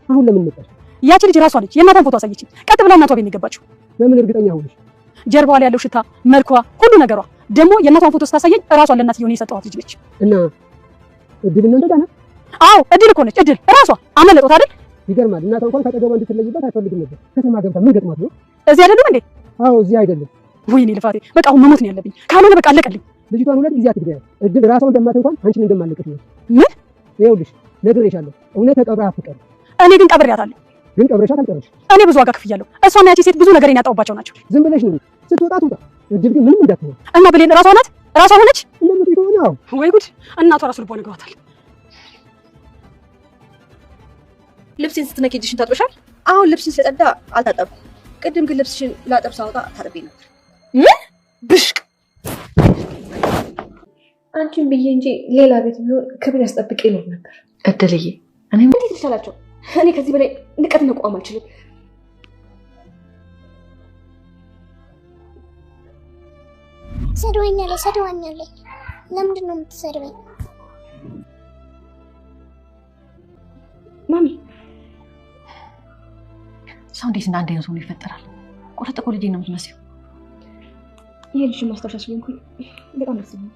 አሁን ለምን መጣሽ? ያቺ ልጅ ራሷ ነች የእናቷን ፎቶ አሳየችኝ። ቀጥ ብላ እናቷ ቤት ነው የገባችው። ለምን እርግጠኛ ሆነሽ? ጀርባዋ ላይ ያለው ሽታ፣ መልኳ፣ ሁሉ ነገሯ ደግሞ የእናቷን ፎቶ ስታሳየኝ ራሷን ለእናትየው ነው የሰጠኋት ልጅ ነች። እና እድል ነው እንደዳና? አዎ እድል እኮ ነች። እድል ራሷ አመለጦት አይደል? ይገርማል። እናቷ እንኳን ካጠገቧ እንድትለይባት አትፈልግም ነበር። ከተማ ገብታ ምን ገጥሟት ነው? እዚህ አይደለም እንዴ? አዎ እዚህ አይደለም። ወይኔ ልፋቴ! በቃ አሁን መሞት ነው ያለብኝ። ካልሆነ በቃ አለቀልኝ። ልጅቷን ሁለት ጊዜ አትግደያት። እድል ራሷን እንደማት እንኳን አንቺን እንደማለቀት ነው። ምን? ይኸውልሽ ነግሬሻለሁ። እውነት ተቀብራ አትቀር። እኔ ግን ቀብሬያታለሁ። ግን ቀብረሻት አልቀረሽ። እኔ ብዙ ዋጋ ከፍያለሁ። እሷና ያቺ ሴት ብዙ ነገር ያጣውባቸው ናቸው። ዝም ብለሽ ነው ስትወጣ ትውጣ። እድል ግን ምንም እንዳትሆን እና ብሌን ራሷ ናት ራሷ ሆነች። እንደምት ይሆን? አዎ ወይ ጉድ! እናቷ ራሱ ልቧ ነግሯታል። ልብስን ስትነኪ እጅሽን ታጥበሻል? አሁን ልብስን ስለጸዳ አልታጠብኩም። ቅድም ግን ልብስሽን ላጠብ ሳወጣ ታጥቤ ነበር። ምን ብሽቅ! አንቺን ብዬ እንጂ ሌላ ቤት ቢሆን ክብር ያስጠብቅ ይኖር ነበር። እድልዬ እኔ እንዴት ልሻላቸው? እኔ ከዚህ በላይ ንቀት መቋም አልችልም። ሰድዋኛለች። ለምንድን ነው የምትሰድበኝ? ማሚ ሰው እንዴት እንደ አንድ አይነት ሆኖ ይፈጠራል? ቁርጥ እኮ ልጄ ነው የምትመስለው። ይሄ ልጅ ማስታወሻ ስለሆንኩኝ በጣም ደስ ይላል።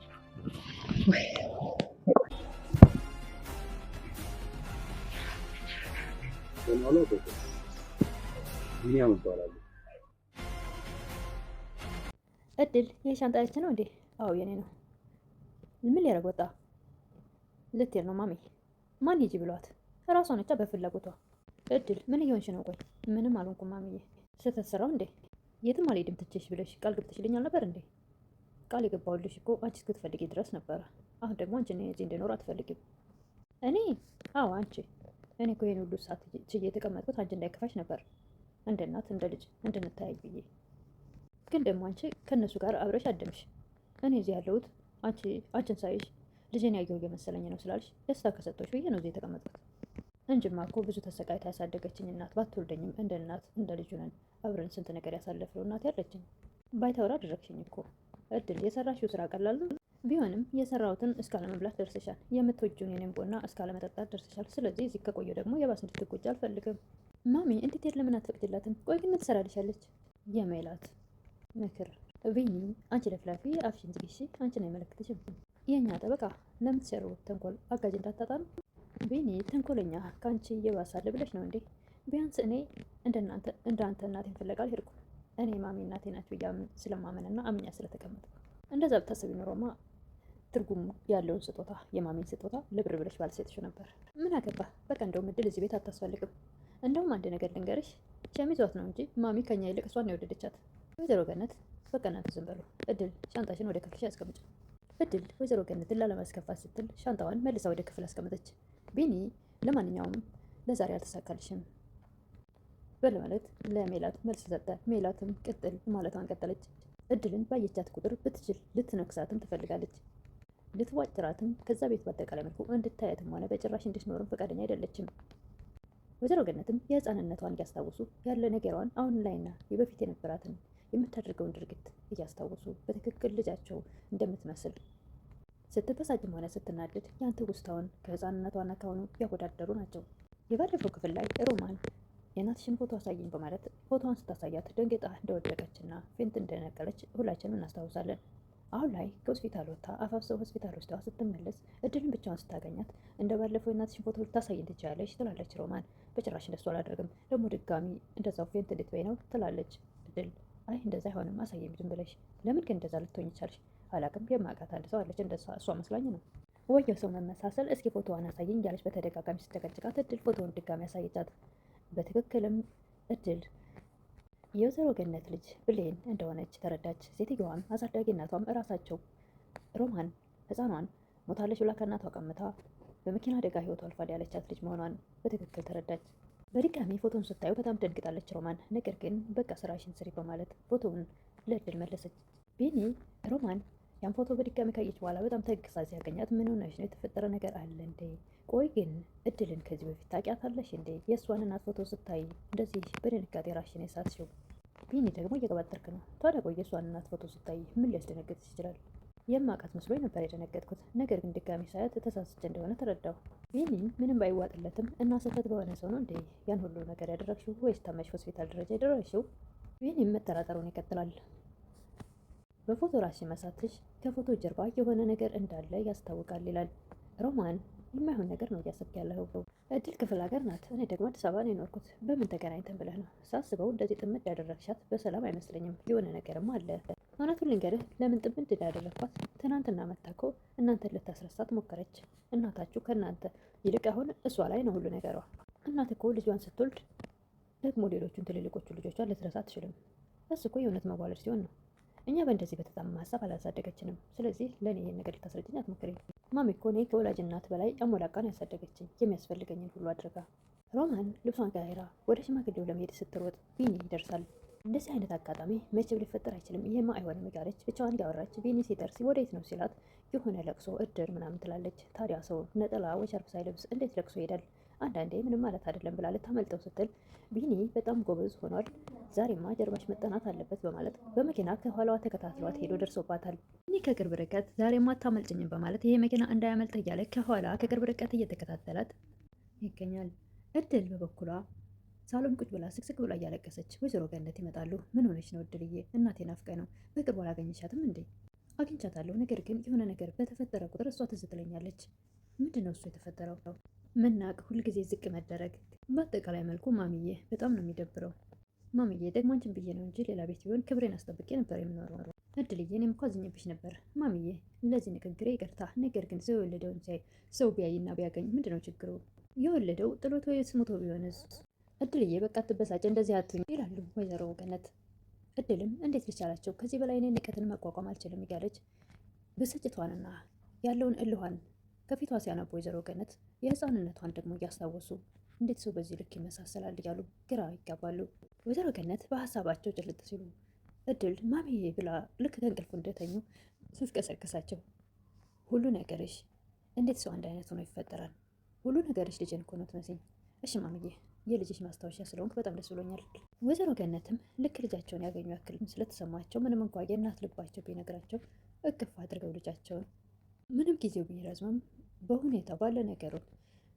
እድል ይሄ ሻንጣ ነው እንዴ? አዎ የኔ ነው። ምን ሊያደርግ ወጣ? ልትሄድ ነው ማሚ? ማን ሂጂ ብሏት? እራሷ ነቻ በፍላጎቷ። እድል ምን እየሆንሽ ነው? ቆይ ምንም አልሆንኩም ማሚዬ። ስትሰራው እንዴ? የትም አልሄድም ትቼሽ ብለሽ ቃል ገብተሽልኛል ነበር እንዴ? ቃል የገባሁልሽ እኮ አንቺ እስክትፈልጊ ድረስ ነበረ። አሁን ደግሞ አንቺ እዚህ እንድኖር አትፈልጊም። እኔ? አዎ አንቺ። እኔ እኮ ይሄን ሁሉ ሰዓት ችዬ የተቀመጥኩት አንቺ እንዳይከፋሽ ነበር፣ እንደ እናት እንደ ልጅ እንድንተያይ ብዬ። ግን ደግሞ አንቺ ከእነሱ ጋር አብረሽ አደምሽ። እኔ እዚህ ያለሁት አንቺን ሳይሽ ልጄን ያየሁ እየመሰለኝ ነው ስላልሽ ደስታ ከሰጠሁሽ ብዬ ነው እዚህ የተቀመጥኩት። እንጅማ እኮ ብዙ ተሰቃይታ ያሳደገችኝ እናት ባትወልደኝም እንደ እናት እንደ ልጁ ነን አብረን ስንት ነገር ያሳለፍነው እናት ያለችኝ። ባይተወራ አደረግሽኝ እኮ እድል። የሰራሽው ስራ ቀላል ቢሆንም የሰራሁትን እስካለመብላት ደርሰሻል። የምትወጂውን የኔን ቡና እስካለመጠጣት ደርሰሻል። ስለዚህ እዚህ ከቆየ ደግሞ የባስ እንድትጎጂ አልፈልግም። ማሚ እንድትሄድ ለምን አትፈቅጂላትም? ቆይ ግን ምን ትሰራልሻለች? የሜላት ምክር ቪኒ፣ አንቺ ለፍላፊ አፍሽን ዝጊ እሺ። አንቺን አይመለከትሽም። የእኛ ጠበቃ ለምትሰሩ ተንኮል አጋዥ እንዳታጣ ነው። ቪኒ ተንኮለኛ ከአንቺ እየባሳለ ብለሽ ነው እንዴ? ቢያንስ እኔ እንዳንተ እናቴን ፍለጋ አልሄድኩም። እኔ ማሚ እናቴ ናቸው ስለማመንና አምኛ ስለተቀመጥኩ። እንደዛ ብታስቢ ኖሮማ ትርጉም ያለውን ስጦታ የማሚን ስጦታ ለብር ብለሽ ባልሰጥሽ ነበር። ምን አገባ? በቃ እንደውም እድል እዚህ ቤት አታስፈልግም። እንደውም አንድ ነገር ልንገርሽ፣ ሸሚዟት ነው እንጂ ማሚ ከኛ ይልቅ እሷን ነው የወደደቻት። ወይዘሮ ገነት በቃ እናንተ ዝም በሉ። እድል ሻንጣሽን ወደ ክፍልሽ አስቀምጭ። እድል ወይዘሮ ገነትን ላለማስከፋት ስትል ሻንጣዋን መልሳ ወደ ክፍል አስቀመጠች። ቢኒ ለማንኛውም ለዛሬ አልተሳካልሽም በማለት ለሜላት መልስ ሰጠ። ሜላትም ቅጥል ማለቷን ቀጠለች። እድልን ባየቻት ቁጥር ብትችል ልትነክሳትም ትፈልጋለች። ልትዋጭራትም ከዛ ቤት በአጠቃላይ መልኩ እንድታያትም ሆነ በጭራሽ እንድትኖርም ፈቃደኛ አይደለችም። ወይዘሮ ገነትም የህፃንነቷን እያስታወሱ ያለ ነገሯን አሁን ላይና የበፊት የነበራትን የምታደርገውን ድርጊት እያስታወሱ በትክክል ልጃቸው እንደምትመስል ስትበሳጭም ሆነ ስትናደድ ያንተ ውስታውን ከህፃንነቷና ካሁኑ ያወዳደሩ ናቸው። የባለፈው ክፍል ላይ ሮማን የእናትሽን ፎቶ አሳየኝ በማለት ፎቶዋን ስታሳያት ደንግጣ እንደወደቀችና ፌንት እንደነቀለች ሁላችንም እናስታውሳለን። አሁን ላይ ከሆስፒታል ወጥታ አፋፍሰው ሆስፒታል ውስጥ ስትመለስ እድልን ብቻዋን ስታገኛት እንደ ባለፈው የእናትሽን ፎቶ ልታሳየኝ ትችላለች ትላለች ሮማን። በጭራሽ እንደሱ አላደርግም፣ ደግሞ ድጋሚ እንደዛው ፌንት እንድትበይ ነው ትላለች እድል። አይ እንደዛ አይሆንም፣ አሳየኝ ዝም ብለሽ። ለምን ግን እንደዛ ልትሆኝ ይቻልሽ? አላቅም፣ የማውቃት አንድ ሰው አለች እንደሷ፣ እሷ መስላኝ ነው። ወየው ሰው መመሳሰል፣ እስኪ ፎቶዋን አሳየኝ እያለች በተደጋጋሚ ስትጨቀጭቃት እድል ፎቶውን ድጋሚ ያሳየቻት። በትክክልም እድል የወይዘሮ ገነት ልጅ ብሌን እንደሆነች ተረዳች። ሴትዮዋም አሳዳጊ እናቷም እራሳቸው ሮማን ህፃኗን ሞታለች ብላ ከእናቷ ቀምታ በመኪና አደጋ ህይወቷ አልፏል ያለቻት ልጅ መሆኗን በትክክል ተረዳች። በድጋሚ ፎቶን ስታዩ በጣም ደንግጣለች ሮማን። ነገር ግን በቃ ስራሽን ስሪ በማለት ፎቶውን ለእድል መለሰች። ቢኒ ሮማን ያን ፎቶ በድጋሚ ካየች በኋላ በጣም ተግሳ ሲያገኛት ምን ሆነሽ ነው? የተፈጠረ ነገር አለ እንዴ? ቆይ ግን እድልን ከዚህ በፊት ታውቂያታለሽ እንዴ? የእሷን እናት ፎቶ ስታይ እንደዚህ በድንጋጤ ራስሽን የሳትሽው? ቢኒ ደግሞ እየቀባጠርክ ነው። ታዲያ ቆይ የእሷን እናት ፎቶ ስታይ ምን ሊያስደነግጥሽ ይችላል? የማውቃት መስሎኝ ነበር የደነገጥኩት። ነገር ግን ድጋሚ ሳያት ተሳስቼ እንደሆነ ተረዳሁ። ቢኒም ምንም ባይዋጥለትም እና ስህተት በሆነ ሰው ነው እንዴ ያን ሁሉ ነገር ያደረግሽው ወይስ ታመሽ ሆስፒታል ደረጃ የደረስሽው? ቢኒም መጠራጠሩን ይቀጥላል። በፎቶ ራስሽን መሳትሽ ከፎቶ ጀርባ የሆነ ነገር እንዳለ ያስታውቃል ይላል። ሮማን የማይሆን ነገር ነው እያሰብክ ያለው። እድል ክፍለ ሀገር ናት፣ እኔ ደግሞ አዲስ አበባ ነው የኖርኩት። በምን ተገናኝተን ብለህ ነው? ሳስበው እንደዚህ ጥምድ ያደረግሻት በሰላም አይመስለኝም። የሆነ ነገርም አለ። እውነቱን ልንገርህ፣ ለምን ጥምድ እንዳደረግኳት ትናንትና መታ እኮ እናንተን ልታስረሳት ሞከረች። እናታችሁ ከእናንተ ይልቅ አሁን እሷ ላይ ነው ሁሉ ነገሯ። እናት እኮ ልጇን ስትወልድ ደግሞ ሌሎቹን ትልልቆቹ ልጆቿን ልትረሳ አትችልም። እሱ እኮ የእውነት መዋለድ ሲሆን ነው። እኛ በእንደዚህ በተጣመመ ሀሳብ አላሳደገችንም። ስለዚህ ለእኔ ይሄን ነገር ልታስረጅኝ አትሞክሪ። ማሚ እኮ እኔ ከወላጅ እናት በላይ አሞላቃን ያሳደገችኝ፣ የሚያስፈልገኝን ሁሉ አድርጋ። ሮማን ልብሷን ቀይራ ወደ ሽማግሌው ለመሄድ ስትሮጥ ቢኒ ይደርሳል። እንደዚህ አይነት አጋጣሚ መቼም ሊፈጠር አይችልም፣ ይሄማ አይሆንም እያለች ብቻዋን እያወራች ቢኒ ሲደርስ ወዴት ነው ሲላት የሆነ ለቅሶ እድር ምናምን ትላለች። ታዲያ ሰው ነጠላ ወይ ሻርፕ ሳይለብስ እንዴት ለቅሶ ይሄዳል? አንዳንዴ ምንም ማለት አይደለም ብላ ልታመልጠው ስትል ቢኒ በጣም ጎበዝ ሆኗል፣ ዛሬማ ጀርባሽ መጠናት አለበት በማለት በመኪና ከኋላዋ ተከታትሏት ሄዶ ደርሶባታል። ቢኒ ከቅርብ ርቀት ዛሬማ አታመልጭኝም በማለት ይሄ መኪና እንዳያመልጥ እያለ ከኋላ ከቅርብ ርቀት እየተከታተላት ይገኛል። እድል በበኩሏ ሳሎን ቁጭ ብላ ስቅስቅ ብላ እያለቀሰች ወይዘሮ ገነት ይመጣሉ። ምን ሆነች ነው እድልዬ? እናቴ ናፍቀኝ ነው። በቅርቡ አላገኘሻትም እንዴ? አግኝቻታለሁ፣ ነገር ግን የሆነ ነገር በተፈጠረ ቁጥር እሷ ትዝ ትለኛለች። ምንድን ነው እሱ የተፈጠረው? መናቅ፣ ሁልጊዜ ዝቅ መደረግ፣ በአጠቃላይ መልኩ ማሚዬ በጣም ነው የሚደብረው። ማሚዬ ደግሞ አንቺን ብዬ ነው እንጂ ሌላ ቤት ቢሆን ክብሬን አስጠብቄ ነበር የምኖረው። እድልዬ እኔም እኮ አዝኜብሽ ነበር ማሚዬ፣ ለዚህ ንግግሬ ይቅርታ። ነገር ግን ሰው የወለደውን ሲያይ ሰው ቢያይና ቢያገኝ ምንድነው ችግሩ? የወለደው ጥሎት ወይስ ሞቶ ቢሆንስ? እድልዬ በቃ አትበሳጭ፣ እንደዚህ አትሁኝ ይላሉ ወይዘሮ ገነት። እድልም እንዴት ልቻላቸው? ከዚህ በላይ እኔ ንቀትን መቋቋም አልችልም እያለች ብስጭቷንና ያለውን እልኋን ከፊቷ ሲያነቡ ወይዘሮ ገነት የህፃንነቷን ደግሞ እያስታወሱ እንዴት ሰው በዚህ ልክ ይመሳሰላል እያሉ ግራ ይጋባሉ። ወይዘሮ ገነት በሀሳባቸው ጭልጥ ሲሉ እድል ማሚዬ ብላ ልክ ከእንቅልፉ እንደተኙ ስትቀሰቅሳቸው ሁሉ ነገርሽ እንዴት ሰው አንድ አይነት ሆኖ ይፈጠራል? ሁሉ ነገርሽ ልጅን እኮ ነው ትመስኝ። እሺ ማሚዬ የልጅሽ ማስታወሻ ስለሆንክ በጣም ደስ ብሎኛል። ወይዘሮ ገነትም ልክ ልጃቸውን ያገኙ ያክል ስለተሰማቸው ምንም እንኳ የእናት ልባቸው ቢነግራቸው እቅፍ አድርገው ልጃቸውን ምንም ጊዜው ቢረዝምም በሁኔታ ባለ ነገሩ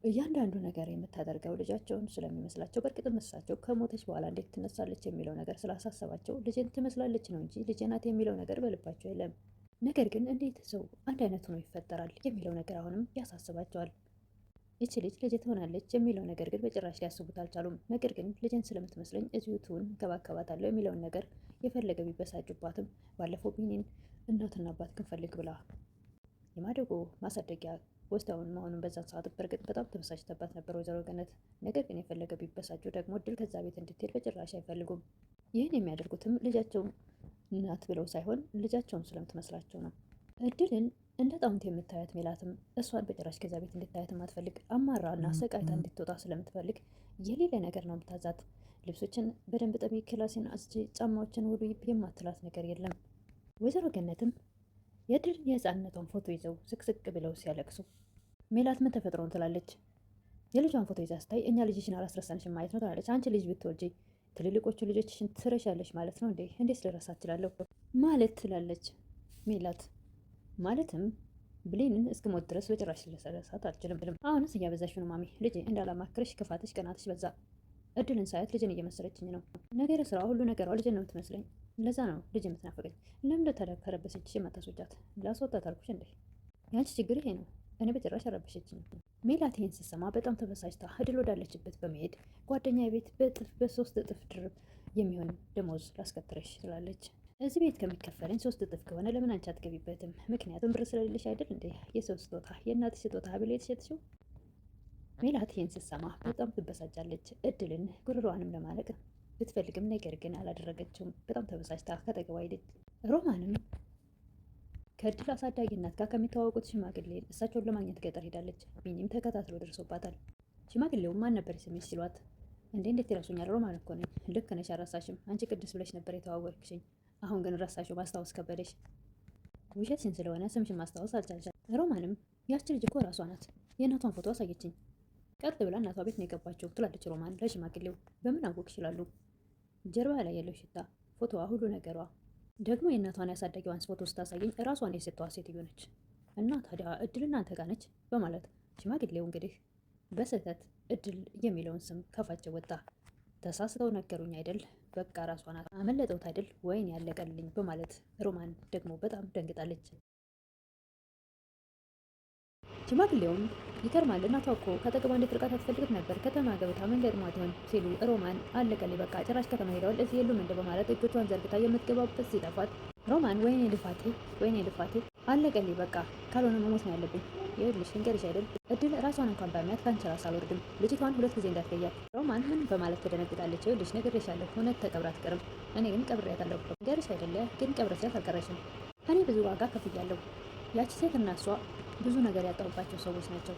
እያንዳንዱ ነገር የምታደርገው ልጃቸውን ስለሚመስላቸው በእርግጥም እሳቸው ከሞተች በኋላ እንዴት ትነሳለች የሚለው ነገር ስላሳሰባቸው ልጅን ትመስላለች ነው እንጂ ልጄ ናት የሚለው ነገር በልባቸው የለም። ነገር ግን እንዴት ሰው አንድ አይነት ሆኖ ይፈጠራል የሚለው ነገር አሁንም ያሳስባቸዋል። ይቺ ልጅ ልጅ ትሆናለች የሚለው ነገር ግን በጭራሽ ሊያስቡት አልቻሉም። ነገር ግን ልጅን ስለምትመስለኝ እዚሁ ትሁን እንከባከባታለሁ የሚለውን ነገር የፈለገ ቢበሳጩባትም ባለፈው ቢኒን እናትና አባት ክንፈልግ ብላ የማደጎ ማሳደጊያ ወስደውን መሆኑን በዛን ሰዓት በእርግጥ በጣም ተበሳጭተባት ነበር ወይዘሮ ገነት። ነገር ግን የፈለገ ቢበሳጩ ደግሞ እድል ከዛ ቤት እንድትሄድ በጭራሽ አይፈልጉም። ይህን የሚያደርጉትም ልጃቸው ናት ብለው ሳይሆን ልጃቸውን ስለምትመስላቸው ነው። እድልን እንደ ጣውንት የምታያት ሜላትም እሷን በጭራሽ ከዛ ቤት እንድታያት ማትፈልግ፣ አማራና ሰቃይታ እንድትወጣ ስለምትፈልግ የሌለ ነገር ነው የምታዛት። ልብሶችን በደንብ ጠቢ፣ ክላሴን አስቼ፣ ጫማዎችን ውሉ የማትላት ነገር የለም። ወይዘሮ ገነትም የእድልን የህፃንነቷን ፎቶ ይዘው ስቅስቅ ብለው ሲያለቅሱ ሜላት ምን ተፈጥሮን ትላለች። የልጇን ፎቶ ይዛ ስታይ እኛ ልጅሽን አላስረሳንሽም ማለት ነው ትላለች። አንቺ ልጅ ብትወልጂ ትልልቆቹ ልጆችሽን ትረሻለሽ ማለት ነው እንዴ? እንዴት ልረሳ እችላለሁ ማለት ትላለች ሜላት። ማለትም ብሌንን እስክሞት ድረስ በጭራሽ ልረሳት አልችልም። አሁንስ እያበዛሽ ነው ማሚ፣ ልጄ እንዳላማክርሽ ክፋትሽ፣ ቅናትሽ በዛ። እድልን ሳያት ልጅን እየመሰለችኝ ነው። ነገረ ስራ ሁሉ ነገሯ ልጅን ነው የምትመስለኝ። ለዛ ነው ልጅ የምትናፍቀኝ። ለምን ተረበሰችሽ የማታስወጫት? ላስወጣት አልኩሽ እንዴ? ያንቺ ችግር ይሄ ነው። እኔ በጭራሽ አረበሸችኝ። ሜላት ይህን ስትሰማ በጣም ተበሳጭታ እድል ወዳለችበት በመሄድ ጓደኛ ቤት በ3 እጥፍ ድርብ የሚሆን ደሞዝ ላስከትረሽ ትላለች። እዚህ ቤት ከሚከፈለኝ 3 እጥፍ ከሆነ ለምን አንቺ አትገቢበትም? ምክንያቱም ብር ስለሌለሽ አይደል እንዴ? የሰው ስጦታ የእናት ስጦታ ብሎ የተሸጥሽው። ሜላት ይህን ስትሰማ በጣም ትበሳጫለች። እድልን ጉሮሯንም ለማለቅ ብትፈልግም ነገር ግን አላደረገችውም። በጣም ተበሳጭታ ከተገባ ሄደች። ሮማንም ከእድል አሳዳጊ እናት ጋር ከሚተዋወቁት ሽማግሌ እሳቸውን ለማግኘት ገጠር ሄዳለች። ቢኒም ተከታትሎ ደርሶባታል። ሽማግሌው ማን ነበር ስምሽ ሲሏት እንዴት ይረሱኛል? ሮማን እኮ ነኝ። ልክ ነሽ፣ አልረሳሽም። አንቺ ቅድስ ብለሽ ነበር የተዋወቅሽኝ። አሁን ግን ረሳሽው፣ ማስታወስ ከበደሽ። ውሸትሽን ስለሆነ ስምሽን ማስታወስ አልቻልሻል። ሮማንም ያቺ ልጅ እኮ ራሷ ናት፣ የእናቷን ፎቶ አሳየችኝ። ቀጥ ብላ እናቷ ቤት ነው የገባችው ትላለች ሮማን ለሽማግሌው። በምን አወቅሽ ይላሉ። ጀርባ ላይ ያለው ሽታ፣ ፎቶዋ፣ ሁሉ ነገሯ ደግሞ የእናቷን ያሳደጊዋን ፎቶ ስታሳየኝ እራሷን የሰጠዋ ሴትዮ ነች። እና ታዲያ እድል እናንተ ጋር ነች በማለት ሽማግሌው እንግዲህ በስህተት እድል የሚለውን ስም ከፋቸው ወጣ። ተሳስተው ነገሩኝ አይደል? በቃ ራሷ ናት አመለጠውት አይደል? ወይን ያለቀልኝ በማለት ሮማን ደግሞ በጣም ደንግጣለች። ሽማግሌውም ይገርማል፣ እናቷ እኮ ከአጠገቧ እንድትርቃት አትፈልግም ነበር፣ ከተማ ገብታ ምን ገጥሟት ይሆን ሲሉ ሮማን አለቀልኝ በቃ ጭራሽ ከተማ ሄደዋል እዚህ የሉም እንደ በማለት እጆቿን ዘርግታ የምትገባበት ሲጠፋት ሮማን ወይኔ ልፋቴ አለቀልኝ በቃ ካልሆነ መሞት ነው ያለብኝ። ይኸውልሽ ልንገርሽ አይደል እድል ራሷን እንኳን ባሚያት ከአንቺ ራስ አልወርድም፣ ልጅቷን 2 ጊዜ እንዳትገያት። ሮማን ምን በማለት ትደነግጣለች። ይኸውልሽ ነግሬሻለሁ፣ እውነት ተቀብራ አትቀርም። እኔ ግን ቀብሬያታለሁ። ልንገርሽ አይደለ ግን ቀብረሻት አልቀረሽም። እኔ ብዙ ዋጋ ከፍያለሁ። ያቺ ሴት እና እሷ ብዙ ነገር ያጣሁባቸው ሰዎች ናቸው።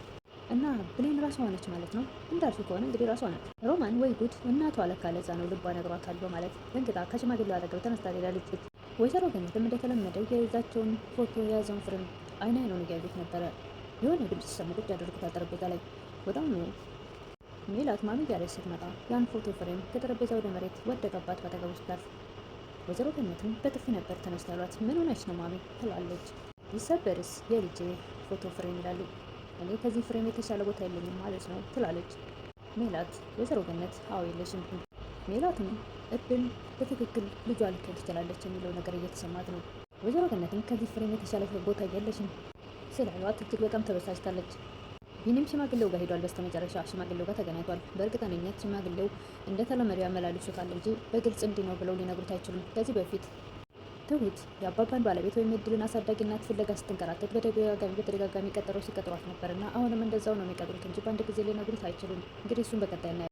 እና ብሌን ራሷ ሆነች ማለት ነው። እንዳልሽው ከሆነ እንግዲህ ራሷ ናት። ሮማን ወይ ጉድ፣ እናቷ ለካ ለዛ ነው ልቧ ነግሯታል በማለት ደንግጣ ከሽማግሌው አጠገብ ተነስታ ሄዳለች። ወይዘሮ ገነትም እንደተለመደው የይዛቸውን ፎቶ የያዘውን ፍሬም አይኑን እያዩት ነበረ። የሆነ ድምፅ ሲሰሙ ቁጭ ያደርጉታል ጠረጴዛ ላይ። ወዲያውኑ ሜላት ማሚ እያለች ስትመጣ ያን ፎቶ ፍሬም ከጠረጴዛ ወደ መሬት ወደቀባት ባጠገቡ ስታልፍ። ወይዘሮ ገነትም በጥፊ ነበር ተነስታ ያሏት። ምን ሆነች ነው ማሚ ትላለች። ይሰበርስ የልጄ ፎቶ ፍሬም ይላሉ። እኔ ከዚህ ፍሬም የተሻለ ቦታ የለኝም ማለት ነው ትላለች ሜላት። ወይዘሮ ገነት አዎ የለሽም። ሜላትም እድል በትክክል ልጇ ልትሆን ትችላለች የሚለው ነገር እየተሰማት ነው። ወይዘሮ ገነትም ከዚህ ፍሬም የተሻለ ቦታ የለሽም ስላሏት እጅግ በጣም ተበሳጭታለች። ይህንም ሽማግሌው ጋር ሄዷል። በስተመጨረሻ ሽማግሌው ጋር ተገናኝቷል። በእርግጠኝነት ሽማግሌው እንደተለመደው ያመላልሱታል እንጂ በግልጽ እንዲህ ነው ብለው ሊነግሩት አይችሉም። ከዚህ በፊት ትሁት የአባባን ባለቤት ወይም የእድልን አሳዳጊ እናት ፍለጋ ስትንከራተት በተደጋጋሚ ቀጠሮ ሲቀጥሯት ነበርና አሁንም እንደዛው ነው የሚቀጥሩት እንጂ በአንድ ጊዜ ሊነግሩት አይችሉም። እንግዲህ እሱን በቀጣይ